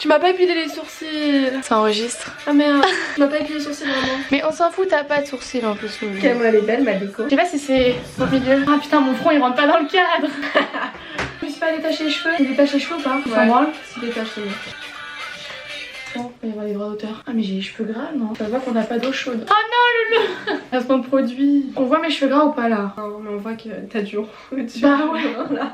Tu m'as pas épilé les sourcils. Ça enregistre. Ah merde, tu m'as pas épilé les sourcils vraiment. Mais on s'en fout, t'as pas de sourcils en plus. Ok, moi elle est belle ma déco. Je sais pas si c'est au milieu. Ah putain, mon front il rentre pas dans le cadre. Je me suis pas détaché les cheveux. J'ai détaché les cheveux ou pas? Ouais, moi c'est détaché. Bon, il va y avoir des droits d'auteur. Ah mais j'ai les cheveux gras, non? Ça voit qu'on n'a pas d'eau chaude. Oh non, Loulou. Placement de produit. On voit mes cheveux gras ou pas là? Non mais on voit que t'as du rouge. Bah ouais.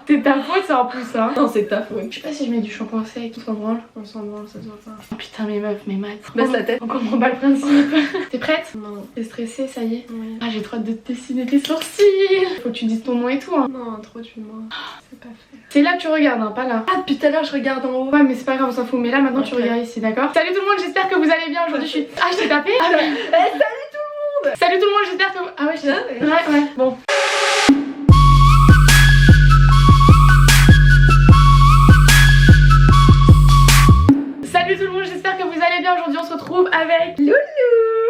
C'est ta faute ça en plus hein. Non c'est ta faute. Je sais pas si je mets du shampoing sec, on s'en branle. On s'en branle, ça se voit pas. Oh putain mes meufs, mes maths. Baisse la tête. On comprend pas le principe. T'es prête? Non. T'es stressée, ça y est? Oui. Ah j'ai trop hâte de te dessiner tes sourcils. Faut que tu dises ton nom et tout hein. Non, trop tu moi. C'est pas fait. C'est là que tu regardes hein, pas là. Ah depuis tout à l'heure je regarde en haut. Ouais mais c'est pas grave, on s'en fout. Mais là maintenant tu Ok. regardes ici, d'accord? Salut tout le monde, j'espère que vous allez bien. Aujourd'hui je suis... Ah je t'ai tapé? Ah, mais... Salut tout le monde. Salut tout le monde, j'espère que vous... Ah ouais je t'ai... Ouais. Bon. Salut tout le monde, j'espère que vous allez bien. Aujourd'hui on se retrouve avec Loulou.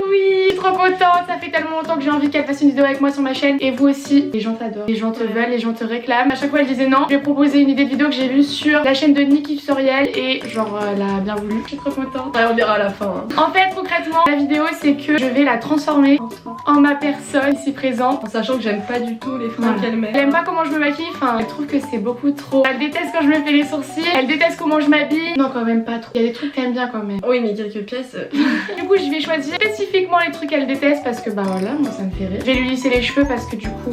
Oui, trop contente, ça fait tellement longtemps que j'ai envie qu'elle fasse une vidéo avec moi sur ma chaîne. Et vous aussi, les gens t'adorent, les gens te veulent, les gens te réclament. À chaque fois elle disait non, je lui ai proposé une idée de vidéo que j'ai vue sur la chaîne de Niki Soriel. Et genre elle a bien voulu, je suis trop contente. Ouais on verra à la fin hein. En fait concrètement la vidéo c'est que je vais la transformer en ma personne ici présente. En sachant que j'aime pas du tout les fringues Voilà. qu'elle met. Elle aime pas comment je me maquille, enfin elle trouve que c'est beaucoup trop. Elle déteste quand je me fais les sourcils, elle déteste comment je m'habille. Non quand même pas trop, il y a des trucs qu'elle aime bien quand même. Oui mais quelques pièces. Du coup je vais choisir spécifiquement les trucs qu'elle déteste parce que bah voilà moi ça me fait rire. Je vais lui lisser les cheveux parce que du coup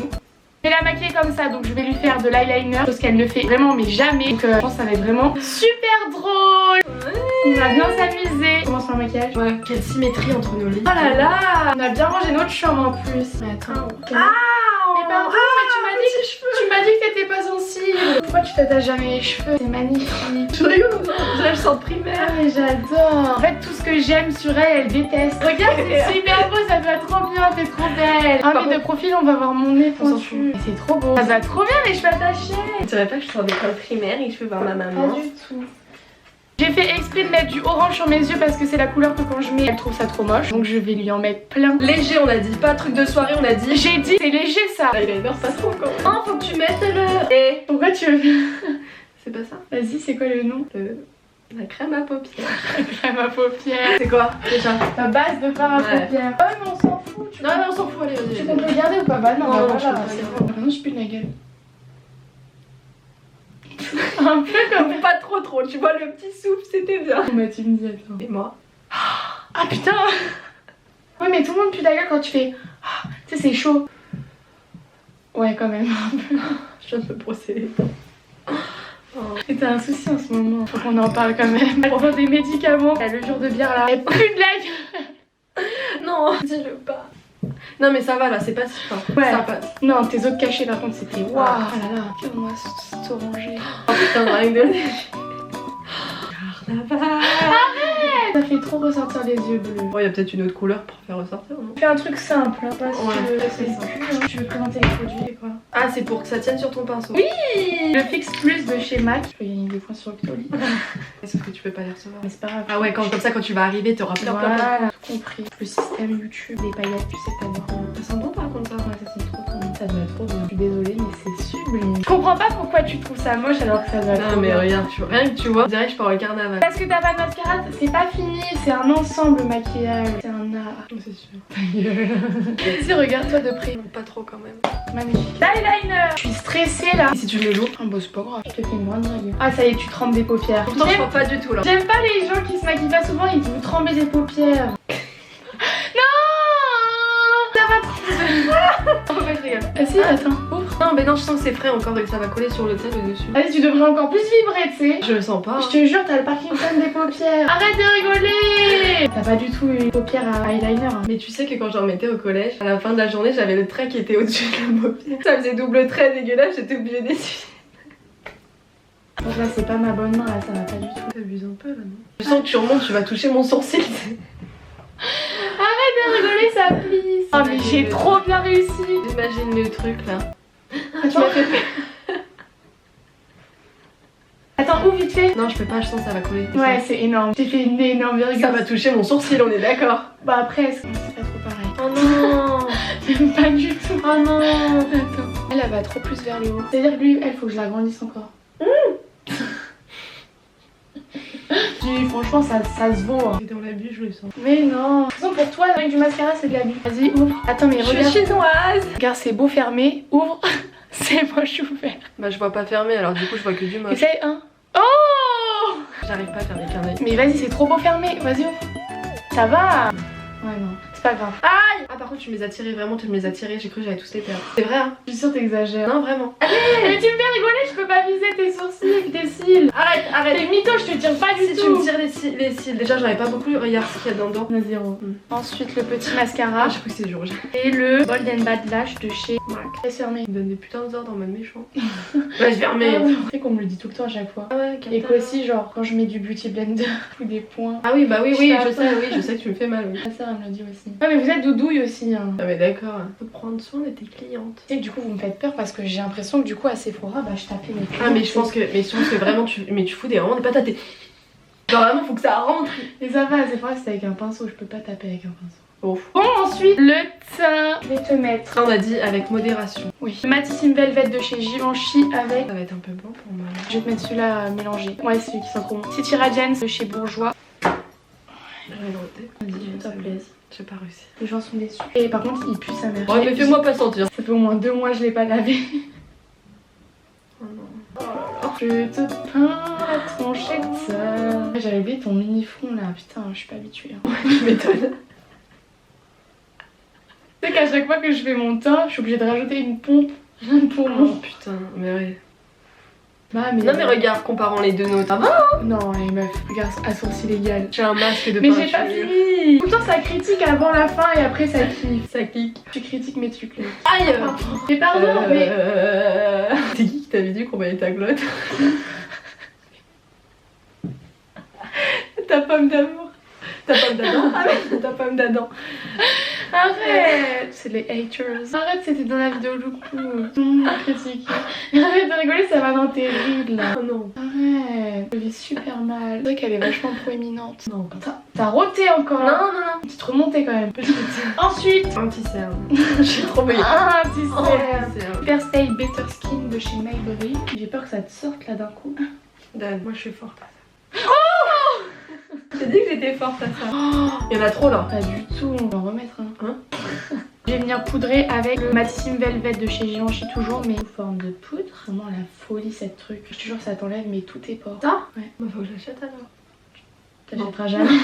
je vais la maquiller comme ça, donc je vais lui faire de l'eyeliner, chose qu'elle ne fait vraiment mais jamais. Donc je pense que ça va être vraiment super drôle. On va bien s'amuser. Commence par le maquillage. Ouais, quelle symétrie entre nos lits. Oh là là, on a bien rangé notre chambre en plus. Mais attends. Mais pardon, mais tu m'as dit que t'étais pas sensible. Pourquoi tu t'attaches jamais les cheveux? C'est magnifique. Je rigole, je le sens primaire. Ah mais j'adore. En fait tout ce que j'aime sur elle, elle déteste. Regarde c'est super beau, ça te va trop bien, t'es trop belle. Ah mais de profil on va voir mon nez On s'en pointu. fout. Mais c'est trop beau. Ça te va trop bien les cheveux attachés. Tu dirais pas que je sors d'école primaire et que je peux voir ma maman? Pas du tout. J'ai fait exprès de mettre du orange sur mes yeux parce que c'est la couleur que quand je mets elle trouve ça trop moche. Donc je vais lui en mettre plein. Léger on a dit, pas truc de soirée on a dit. J'ai dit c'est léger ça. Eyeliner pas trop quand même. Oh faut que tu mettes le... Et... Pourquoi tu veux? C'est pas ça? Vas-y c'est quoi le nom? La crème à paupières. Crème à paupières. C'est quoi déjà? La base de fard à Ouais. paupières. Oh mais on s'en fout. Non mais on s'en fout, allez Tu vas-y. veux qu'on peut le garder ou pas? Bah non, Non, bah non, voilà, je peux pas c'est garder. bon. Maintenant je pue de la gueule. Un peu comme... Pas trop, tu vois le petit souffle c'était bien. Bah tu me dis attends. Et moi? Ah putain. Ouais mais tout le monde pue de la gueule quand tu fais... Ah, tu sais c'est chaud. Ouais quand même. Je viens de me brosser les dents. Et t'as un souci en ce moment. Faut qu'on en parle quand même. Elle prend des médicaments. La levure de bière là. Elle pue de la gueule. Non, dis-le pas. Non mais ça va là, c'est pas si fort. Ouais. Ça passe. Non tes autres cachés par contre c'était waouh. Ah. Ah là là. Regarde-moi c'est orangé. Oh putain, rien de léger. Carnaval. Ça fait trop ressortir les yeux bleus. Bon, il y a peut-être une autre couleur pour faire ressortir, non? Fais un truc simple, hein, pas Ouais, c'est c'est ça. Tu veux présenter les produits et quoi? Ah, c'est pour que ça tienne sur ton pinceau. Oui. Le Fix Plus de chez MAC. Je peux gagner des points sur Octoly. Sauf que tu peux pas les recevoir. Mais c'est pas grave. Ah ouais, comme ça, quand tu vas arriver, t'auras plein. Voilà, tout compris. Le système YouTube, des paillettes, tu sais pas dire. Ça sent bon par contre ça. Ouais, ça c'est trop bon. Ça doit être trop bien. Je suis désolée, mais c'est sublime. Je comprends pas pourquoi tu trouves ça moche alors que ça doit être Non trop mais bien. regarde, rien que tu vois, on dirait que je pars au carnaval. Parce que t'as pas de mascara, c'est pas fini, c'est un ensemble le maquillage. C'est un art. C'est sûr. Ta gueule. Tu sais, regarde-toi de près. Pas trop quand même. Magnifique. L'eyeliner. Je suis stressée là. Et si tu le lourd? Ah bah c'est pas grave, je te fais une grande drague. Ah ça y est, tu trempes des paupières. Pourtant, je crois pas du tout là. J'aime pas les gens qui se maquillent pas souvent, ils vous trembler des paupières. Non. Ça va trop. Oh, je rigole. Ah si, attends, ouvre. Non, mais non, je sens que c'est frais encore et que ça va coller sur le tel dessus. Allez, tu devrais encore plus vibrer, tu sais. Je le sens pas. Je te jure, t'as le Parkinson des paupières. Arrête de rigoler. T'as pas du tout une paupière à eyeliner. Hein. Mais tu sais que quand j'en mettais au collège, à la fin de la journée, j'avais le trait qui était au-dessus de la paupière. Ça faisait double trait dégueulasse, j'étais obligée d'essuyer. Donc là, c'est pas ma bonne main, là, ça va pas du tout. T'abuses un peu là, non? Je sens que tu remontes, tu vas toucher mon sourcil. Arrête de rigoler, ça plisse. Oh, mais j'ai trop bien réussi. J'imagine le truc là. Ah, tu m'as fait peur. Attends, ouvre vite fait. Non, je peux pas, je sens que ça va coller. Ouais, c'est énorme. J'ai fait une énorme virgule. Ça va toucher mon sourcil, on est d'accord. Bah après, c'est pas trop pareil. Oh non. J'aime pas du tout. Oh non. Attends. Elle va trop plus vers le haut. C'est-à-dire que lui, elle, faut que je l'agrandisse encore. Si, franchement, ça se vaut. Hein. C'est dans l'abus, je le sens. Mais non. De toute façon, pour toi, avec du mascara, c'est de l'abus. Vas-y, ouvre. Attends, mais Je regarde. suis chinoise. Regarde, c'est beau fermé. Ouvre. C'est moche ouvert. Bah, je vois pas fermé, alors du coup, je vois que du moche. Essaye un. Oh! J'arrive pas à faire des clins d'œil. Mais vas-y, c'est trop beau fermé. Vas-y, ouvre. Ça va. Ouais, non. C'est pas grave. Aïe! Ah, par contre, tu me les as tirés, vraiment, tu me les as tirés. J'ai cru que j'allais tous les perdre. C'est vrai, hein? Je suis sûre que t'exagères. Non, vraiment. Mais tu me fais rigoler, je peux pas viser tes sourcils avec tes cils. Arrête, arrête. T'es mytho, je te tire pas du Si tout. tu me tires les cils, déjà, j'en avais pas beaucoup. Regarde ce qu'il y a dedans. On a 0. Ensuite, le petit mascara. Ah, j'ai cru que c'était du rouge. Et le Bold and Bad Lash de chez MAC. Laisse fermer. Il me donne des putains d'ordres en mode méchant. Vas-y, fermé. Tu sais qu'on me le dit tout le temps à chaque fois. Ah ouais, Et qu'aussi, genre, quand je mets du Beauty Blender ou des points. Ah oui, bah oui, Je oui, tape. je sais que tu me fais mal, oui. Ma sœur, elle me le dit aussi. Ouais, mais vous êtes doudouille aussi. Hein. Ah mais d'accord, faut prendre soin de tes clientes. Tu sais que du coup, vous me faites peur parce que j'ai l'impression que du coup, à Sephora, bah, je tapais mes clients. Ah mais je pense que vraiment tu fous vraiment des patates. Genre vraiment faut que ça rentre. Et ça va, à Sephora, c'est avec un pinceau, je peux pas taper avec un pinceau. Bon. Bon, ensuite, le teint. Je vais te mettre. Ça on a dit avec modération. Oui. Le Matissime Velvet de chez Givenchy avec. Ça va être un peu blanc pour moi. Je vais te mettre celui-là mélangé. Ouais, celui qui sent trop bon. City Radiance de chez Bourjois. Je vais le noter. S'il te plaît. J'ai pas réussi. Les gens sont déçus. Et par contre, il pue sa mère. Ouais mais fais-moi pas sentir. Ça fait au moins 2 mois que je l'ai pas lavé. Oh non. Je te peins la tronchette. J'avais oublié ton mini front là. Putain, je suis pas habituée. Hein. Tu m'étonnes. Tu sais qu'à chaque fois que je fais mon teint, je suis obligée de rajouter une pompe. Pour Oh moi. putain, mais ouais. Bah, mais Non mais regarde, comparant les deux notes. Ah va. Non, les meufs, regarde à sourcils égal. J'ai un masque de Mais peinture. j'ai pas fini. Tout le temps ça critique avant la fin et après ça kiffe. Ça clique. Tu critiques mais tu cliques. Aïe. Mais pardon, mais. C'est qui t'avait dit qu'on voyait ta glotte? Ta pomme d'amour. Ta pomme d'Adam. Ah ouais, ta pomme d'Adam. Arrête. C'est les haters. Arrête, c'était dans la vidéo du coup. Critique. Arrête de rigoler, ça va dans tes rides là. Oh non. Arrête. Je vis super mal. C'est vrai qu'elle est vachement proéminente. Non. T'as roté encore. Non, non, non. Tu te remontais quand même. Ensuite. Anti-cerne. J'ai trop payé. Ah, tu sais. Anti-cerne. Super Style Better Skin de chez Maybelline. J'ai peur que ça te sorte là d'un coup. Dan, moi je suis forte à ça. J'ai dit que j'étais forte à ça. Il y en a trop là. Pas du tout, on va en remettre un. Hein? Je vais venir poudrer avec le Matissime Velvet de chez Givenchy toujours, mais sous forme de poudre. Vraiment la folie cette truc. Je te jure, ça t'enlève mais tous tes pores. Ça? Ouais. Bah faut que je l'achète alors. T'achèteras jamais.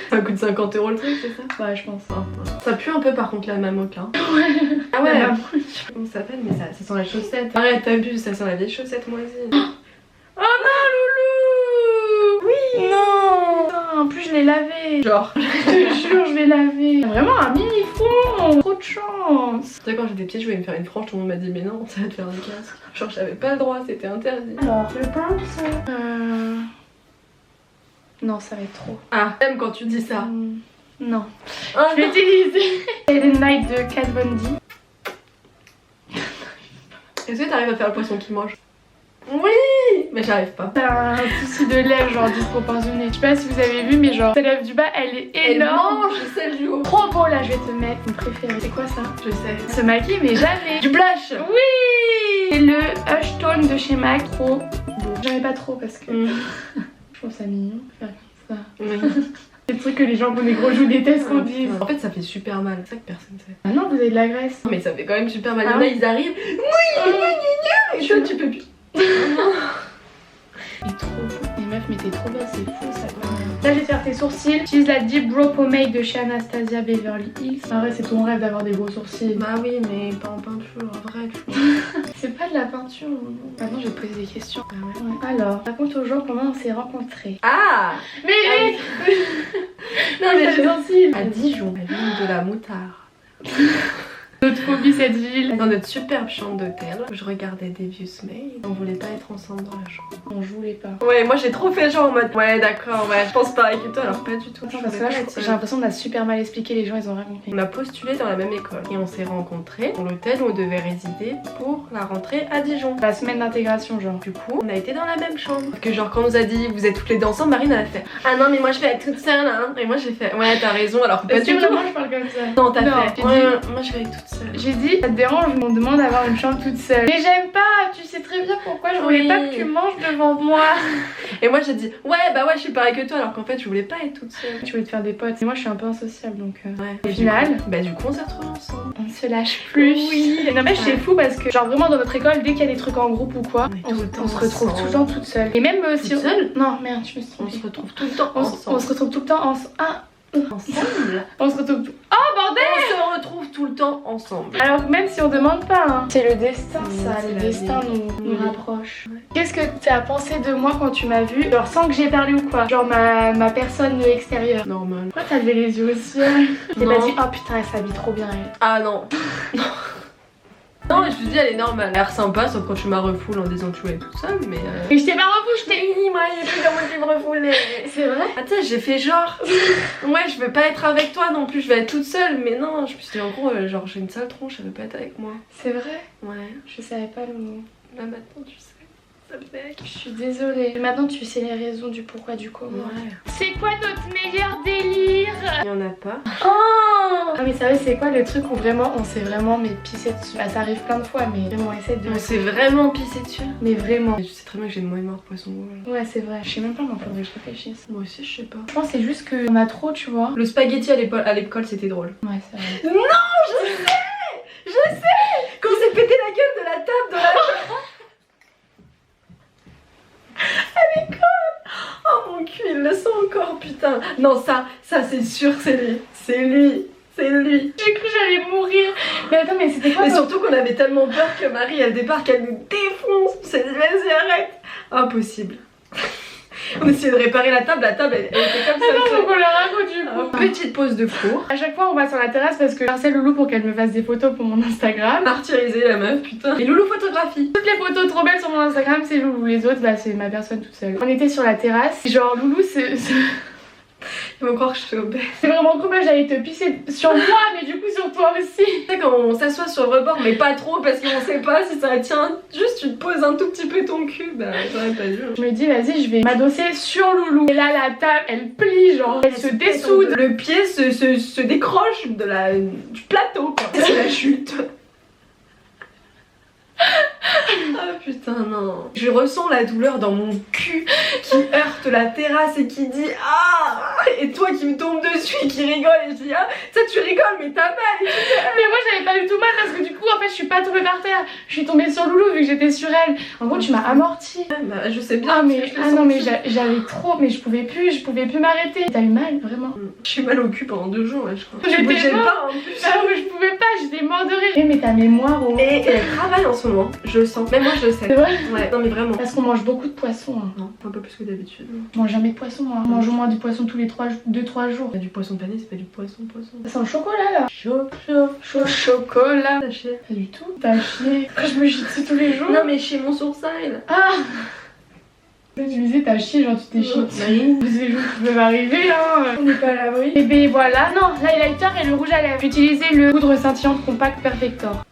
Ça coûte 50 € le truc, c'est ça? Ouais, je pense. Ah, ouais. Ça pue un peu par contre la mamoque là. Ah La ouais. mamoque. Comment ça s'appelle? Mais ça sent la chaussette. Arrête, t'abuses, ça sent la vieille chaussette moisie. Oh non, Loulou! Oui! Non! Putain, en plus, je l'ai lavé. Genre. Je te jure, je l'ai lavé. Vraiment un mini fond. Trop de chance. Tu sais, quand j'étais petite, je voulais me faire une frange, tout le monde m'a dit mais non, ça va te faire des casques. Genre j'avais pas le droit, c'était interdit. Alors, le pinceau. Non, ça va être trop. Ah, même quand tu dis ça. Non. Oh, Je vais utiliser Ellen Night de Kat Von D. est-ce que t'arrives à faire le poisson qui mange? Oui. Mais j'arrive pas. T'as un souci de lèvres genre disproportionné. Je sais pas si vous avez vu, mais genre, ta lèvre du bas, elle est énorme. mange celle du haut. Trop beau là, je vais te mettre mon préféré. C'est quoi ça? Je sais. Se maquiller, mais jamais. Du blush. Oui. C'est le Hush Tone de chez MAC. Trop beau. J'en ai pas trop parce que je trouve ça mignon. Faire comme ça. Oui. C'est le truc que les gens pour des gros joues détestent qu'on dise. En fait, ça fait super mal. C'est ça que personne sait. Ah non, vous avez de la graisse. Mais ça fait quand même super mal. Ah Il y en a, oui. ils arrivent. Oui. Et toi, tu peux plus. Il est trop beau. Les meufs, mais t'es trop belle, c'est fou ça. Là, je vais te faire tes sourcils. J'utilise la Deep Brow Pomade de chez Anastasia Beverly Hills. En vrai, c'est ton rêve d'avoir des beaux sourcils. Bah oui, mais pas en peinture, en vrai, tu vois. C'est pas de la peinture. Maintenant, je vais te poser des questions. Ouais. Alors, raconte aux gens comment on s'est rencontrés. Ah. Mais Non, mais mais les sourcils. à Dijon, à l'île de la moutarde. Notre phobie, cette ville. Dans notre superbe chambre d'hôtel, je regardais Devious Maid. On voulait pas être ensemble dans la chambre. On jouait pas. Ouais, moi j'ai trop fait genre en mode ouais, d'accord, ouais, je pense pareil que toi, alors pas du tout. Attends, Je parce que voulais là, pas être j'ai seule. l'impression qu'on a super mal expliqué, les gens, ils ont rien compris. On a postulé dans la même école et on s'est rencontrés dans l'hôtel où on devait résider pour la rentrée à Dijon. La semaine d'intégration, genre. Du coup, on a été dans la même chambre. Parce que genre quand on nous a dit vous êtes toutes les deux ensemble, Marine elle a fait ah non mais moi je vais être toute seule hein. Et moi j'ai fait ouais t'as raison alors que pas Est-ce du que tout. vraiment je parle comme ça? Non t'as Non, fait tu ouais, dis- moi je vais être toute seule. J'ai dit, ça te dérange, on me demande d'avoir une chambre toute seule. Mais j'aime pas, tu sais très bien pourquoi, je voulais pas que tu manges devant moi. Et moi j'ai dit, ouais, je suis pareil que toi, alors qu'en fait je voulais pas être toute seule. Tu voulais te faire des potes. Et moi je suis un peu insociable donc. Ouais. Au final, du coup on s'est retrouvés ensemble. on se lâche plus. Oui. Non mais c'est fou parce que genre vraiment dans notre école, dès qu'il y a des trucs en groupe ou quoi, on se retrouve tout le temps toute seule. Et même si toute seule. Non merde, je me suis On trompée. se retrouve tout le temps On ensemble. se retrouve tout le temps ensemble. Ah, Ensemble. on se retrouve tout. Oh bordel! On se retrouve tout le temps ensemble. Alors même si on demande pas, hein. C'est le destin Oui, ça, c'est le la destin vie. nous Oui. rapproche. Ouais. Qu'est-ce que t'as pensé de moi quand tu m'as vu? Genre sans que j'ai parlé ou quoi? Genre ma personne extérieure. Normal. Pourquoi t'as levé les yeux aussi? T'es Non. pas dit, oh putain elle s'habille trop bien elle. Ah non. Non, je me suis dit, elle est normale. Elle a l'air sympa, sauf quand tu m'as refoule en disant que tu voulais toute seule, mais. Mais je t'ai pas revu, je t'ai... Oui, moi, j'ai plus comment tu me refoulais. C'est vrai? Ah, tu sais, j'ai fait genre. Ouais, je veux pas être avec toi non plus, je vais être toute seule, mais non, je me suis dit, en gros, genre, j'ai une sale tronche, elle veut pas être avec moi. C'est vrai? Ouais. Je savais pas le mot. Là maintenant, tu sais. Ça me fait. Je suis désolée. Mais maintenant tu sais les raisons du pourquoi du comment. Ouais. C'est quoi notre meilleur délire? Il y en a pas. Oh! Ah mais sérieux c'est quoi le truc où vraiment on s'est vraiment mais pissé dessus? Bah ça arrive plein de fois mais vraiment essaie de... On s'est vraiment pissé dessus. Mais vraiment. Je sais très bien que j'ai une mémoire de poisson rouge. Ouais c'est vrai. Je sais même pas, mais faudrait que je réfléchisse. Moi aussi, je sais pas. Je pense que c'est juste qu'on a trop tu vois. Le spaghetti à l'école, c'était drôle. Ouais c'est vrai. Non, je sais. Quand on s'est pété la gueule de la table de la... à l'école. Oh mon cul, il le sent encore, putain. Non, ça c'est sûr, c'est lui. C'est lui. C'est lui. J'ai cru que j'allais mourir. Mais attends mais c'était quoi? Mais surtout qu'on avait tellement peur que Marie, elle débarque, elle nous défonce. On s'est dit, vas-y, arrête. Impossible. On essayait de réparer la table elle était comme ça. Attends faut qu'on le raconte du coup. Petite pause de cours. À chaque fois on va sur la terrasse parce que j'harcèle Loulou pour qu'elle me fasse des photos pour mon Instagram. Martyriser la meuf, putain. Et Loulou photographie. Toutes les photos trop belles sur mon Instagram c'est Loulou, les autres bah c'est ma personne toute seule. On était sur la terrasse, genre Loulou Ils vont croire que je suis obèse. c'est vraiment trop mal, j'allais te pisser sur moi mais du coup sur toi aussi. Tu sais quand on s'assoit sur le rebord mais pas trop parce qu'on sait pas si ça tient, juste tu te poses un tout petit peu ton cul, bah j'aurais pas dû. Je me dis vas-y je vais m'adosser sur Loulou. Et là la table elle plie genre, elle se dessoude. Le pied se décroche du plateau quoi. C'est la chute. Ah putain non. Je ressens la douleur dans mon cul qui heurte la terrasse et qui dit ah, et toi qui me tombe dessus et qui rigole et je dis ah ça tu rigoles mais t'as mal. Mais moi j'avais pas du tout mal parce que du coup en fait je suis pas tombée par terre. Je suis tombée sur Loulou vu que j'étais sur elle. En gros tu m'as amorti. Bah, je sais bien. Ah mais parce que je l'ai ah non mais senti. j'avais trop mais je pouvais plus m'arrêter. T'as eu mal vraiment? Je suis mal au cul pendant 2 jours là je crois. J'étais Je bougeais morte. pas en plus. Ah mais je pouvais pas, j'étais mort de rire. Mais ta mémoire au... Et elle travaille en ce moment, je le sens. Même moi je le sais. C'est vrai? Ouais, non mais vraiment. Parce qu'on mange beaucoup de poissons. Hein. Non, un peu plus que d'habitude. Je mange jamais de poisson moi. Je mange au moins du poisson tous les 2-3 jours. Il y a du poisson pané, c'est pas du poisson. Ça sent le chocolat là. Chaud. Chocolat. T'as chier. Pas du tout. T'as chier. Je me chie dessus tous les jours. Non mais chez mon sourcil. Ah. Tu me disais t'as chié, genre tu t'es chié dessus. C'est les jours qui peuvent arriver hein. On n'est pas à l'abri. Et ben voilà. Non, l'highlighter et le rouge à lèvres. J'ai utilisé le poudre scintillante compact Perfector.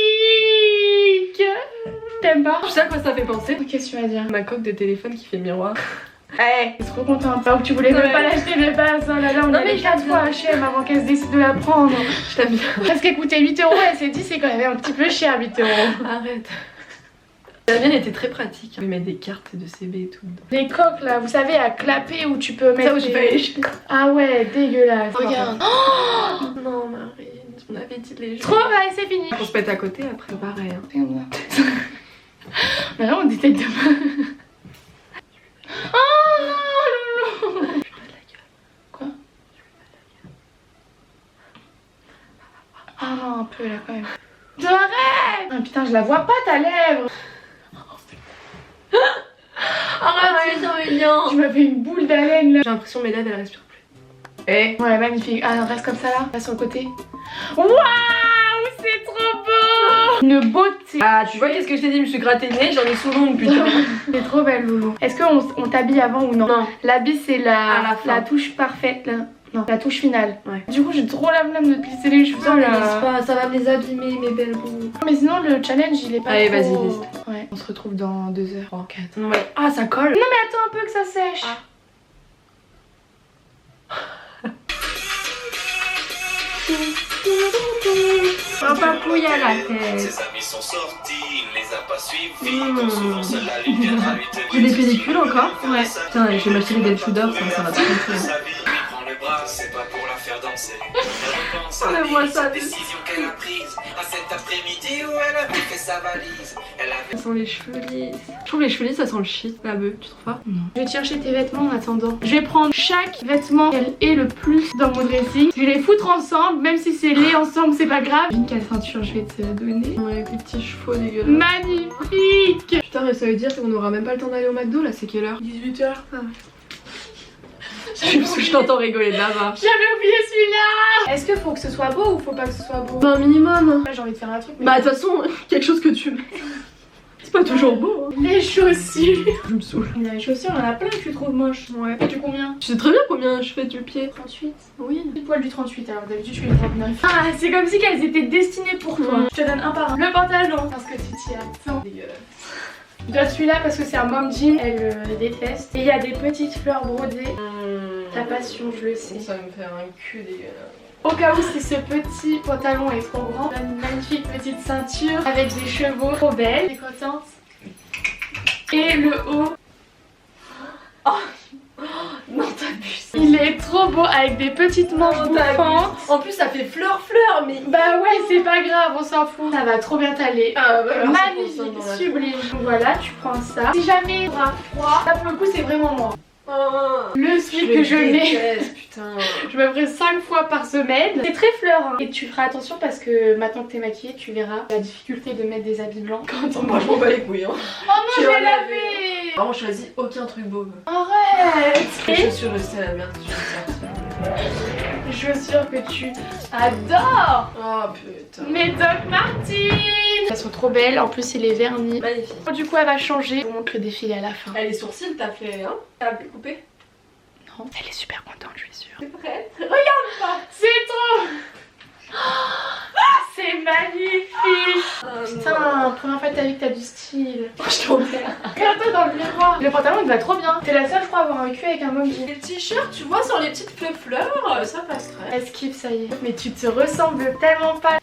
Magnifique. T'aimes pas? Tu sais à quoi ça fait penser? Qu'est-ce que tu vas dire? Ma coque de téléphone qui fait miroir. Hey, je suis trop contente. Alors que tu voulais même Ouais. pas l'acheter de base. Oh là là, on Non, allait mais 4 je fois à H&M avant qu'elle se décide de la prendre. Je l'aime bien. Parce qu'elle coûtait 8 €, elle s'est dit c'est quand même un petit peu cher 8 €. Arrête. La mienne était très pratique. On peut mettre des cartes de CB et tout dedans. Les coques là, vous savez, à clapper où tu peux mettre. Ça où j'ai fait. Ah ouais, dégueulasse. Regarde. Oh non Marine, on avait dit les gens. Trop, ouais, c'est fini. On se pète à côté après, pareil. Hein. C'est comme ça. On a vraiment des têtes de main. Oh non, Loulou. Quoi? Ah non, un peu là quand même. Arrête. Ah putain, je la vois pas ta lèvre. Arrête, c'est mignon. Tu m'as fait une boule d'haleine là. J'ai l'impression que mes lèvres elles respirent plus. Eh. Ouais, magnifique. Ah, reste comme ça là, là sur le côté. Waouh, c'est trop beau. Une beauté. Ah, tu vois qu'est-ce que je t'ai dit, je me suis gratté le nez, j'en ai sous l'ongle, putain. C'est trop belle, Loulou. Est-ce qu'on t'habille avant ou non? Non. L'habit, c'est À la fin. la touche parfaite là. Non, la touche finale. Ouais. Du coup, j'ai trop la flemme de plisser les cheveux Non, mais là. laisse pas, ça va me les abîmer, mes belles boules. Mais sinon, le challenge, il est pas Allez, trop... vas-y, liste. Ouais, on se retrouve dans 2 heures. 3, 4. Ouais. Ah, ça colle. Non, mais attends un peu que ça sèche. Ah. Un papouille à la tête. Ses amis sont sortis, il les a pas suivis. Quand souvent seul la lune viendra lui tenir. J'ai des pellicules encore. Ouais. Putain, j'ai m'acheté les Del Shooter, ça va pas De sa vie, lui prend le bras, c'est pas pour la faire danser. Elle repense à On voit lui, ça. sa décision qu'elle a prise. À cet après-midi où elle avait fait sa valise. Elle avait Ça sent les cheveux lisses. Je trouve les cheveux lisses, ça sent le shit, la bœuf, tu trouves pas? Non. Je vais te chercher tes vêtements en attendant. Je vais prendre chaque vêtement qu'elle est le plus dans mon dressing. Je vais les foutre ensemble, même si c'est laid ensemble, c'est pas grave. Une quelle ceinture je vais te donner. Ouais, avec les petits chevaux dégueulasses. Magnifique. Putain, mais ça veut dire qu'on aura même pas le temps d'aller au McDo là, c'est quelle heure? 18h. Je t'entends rigoler de là-bas. J'avais oublié celui-là. Est-ce que faut que ce soit beau ou faut pas que ce soit beau? Bah, un minimum. J'ai envie de faire un truc. Mais... Bah, de toute façon, quelque chose que tu mets. C'est pas toujours beau, hein. Les chaussures. Je me saoule. Il y a les chaussures, il y en a plein que tu trouves moches. Ouais. Et tu combien? Tu sais très bien combien je fais du pied. 38. Oui. Le poil du 38, alors d'habitude je fais le 39. Ah, c'est comme si qu'elles étaient destinées pour toi. Je te donne un par un. Le pantalon, parce que tu t'y attends. Dégueulasse. Je dois celui-là parce que c'est un mom jean, elle le déteste. Et il y a des petites fleurs brodées. Ta passion, je le sais. Ça va me faire un cul dégueulasse. Au cas où si ce petit pantalon est trop grand, une magnifique petite ceinture avec des chevaux trop belle. T'es contente? Et le haut. Non, t'abuses. Il est trop beau avec des petites manches bouffantes. En plus, ça fait fleur, mais. Bah ouais, c'est pas grave, on s'en fout. Ça va trop bien t'aller. Ah bah, alors, Magnifique, sublime. Donc voilà, tu prends ça. Si jamais il aura froid, là pour le coup c'est vraiment moi. Le slip que je mets, putain. je me ferai 5 fois par semaine. C'est très fleur hein. Et tu feras attention parce que maintenant que t'es maquillée, tu verras la difficulté de mettre des habits blancs quand on Moi, je m'en bats les couilles. Hein. Oh non, Tu je vais vas laver. Vraiment, je choisis aucun truc beau. Arrête. Les Et chaussures, je sais la merde que je vais sortir. chaussures que tu adores. Oh putain. Mes Doc Martens. Elles sont trop belles, en plus il est verni. Magnifique. Du coup elle va changer. Je vous montre le défilé à la fin. Les sourcils, t'as fait, hein? T'as pu couper? Non, elle est super contente, je suis sûre. T'es prête? C'est trop. C'est magnifique. Putain, première fois de ta vie que t'as du style. Je t'en prie. Regarde-toi dans le miroir. Le pantalon il te va trop bien. T'es la seule je crois à avoir un cul avec un mom jean. Les t-shirts, tu vois, sur les petites fleurs, ça passerait. Elle skip, ça y est. Mais tu te ressembles tellement pas.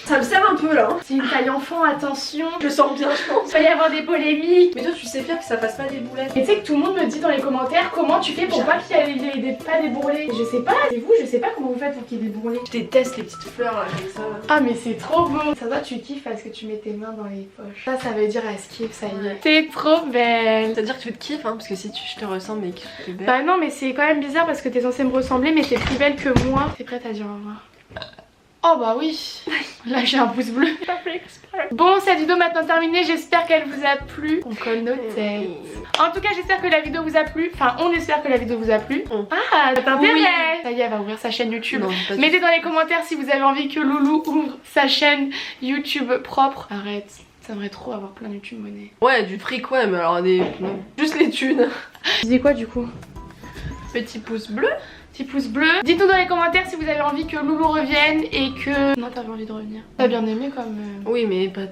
Ça me sert un peu là. Hein. C'est une taille enfant, attention. Je le sens bien, je pense. Il va y avoir des polémiques. Mais toi, tu sais faire que ça fasse pas des boulettes. Et tu sais que tout le monde me dit dans les commentaires comment tu fais pour pas qu'il y ait pas des bourrelets. Je sais pas, c'est vous, je sais pas comment vous faites pour qu'il y ait des bourrelets. Je déteste les petites fleurs là, comme ça. Ah mais c'est trop beau. Ça doit tu kiffes parce que tu mets tes mains dans les poches. Ça veut dire elle skiffe, ça y est. T'es trop belle. C'est-à-dire que tu te kiffes, hein, parce que si je te ressemble et que tu es belle. Bah non mais c'est quand même bizarre parce que t'es censée me ressembler mais t'es plus belle que moi. T'es prête à dire au revoir? Oh bah oui. Là j'ai un pouce bleu. Bon, cette vidéo maintenant terminée, j'espère qu'elle vous a plu. On colle nos têtes. En tout cas, j'espère que la vidéo vous a plu. Enfin, on espère que la vidéo vous a plu. Ah, ça t'intéresse? Oui. Ça y est, elle va ouvrir sa chaîne YouTube. Non, pas du Mettez dans les commentaires si vous avez envie que Loulou ouvre sa chaîne YouTube propre. Arrête, ça aimerait trop avoir plein de YouTube monnaie. Ouais, du fric, ouais, mais alors des. Non. Juste les thunes. Tu dis quoi du coup? Petit pouce bleu. Petit pouce bleu. Dites-nous dans les commentaires si vous avez envie que Loulou revienne et que... Non, t'avais envie de revenir. T'as bien aimé comme... Oui, mais pas.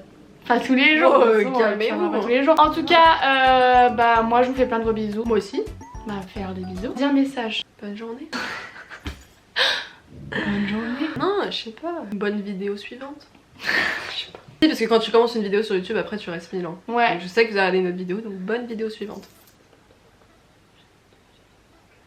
Pas tous les jours. Oh, de toute façon, calmez-vous. pas tous les jours. En tout cas, bah moi je vous fais plein de gros bisous. Moi aussi. Bah faire des bisous. Dis un message. Bonne journée. Bonne journée. Non, je sais pas. Bonne vidéo suivante. Je sais pas. Si, parce que quand tu commences une vidéo sur YouTube, après tu restes 1000 ans. Ouais. Donc je sais que vous allez regarder notre vidéo, donc bonne vidéo suivante.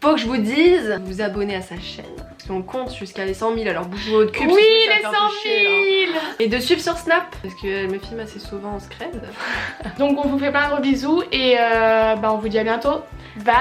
Faut que je vous dise, vous abonnez à sa chaîne. Parce qu'on compte jusqu'à les 100 000, alors bougez votre cul. Oui, sinon ça les fait un 100 peu chier, 000. là. Et de suivre sur Snap, parce qu'elle me filme assez souvent en scred. Donc on vous fait plein de gros bisous et bah on vous dit à bientôt. Bye.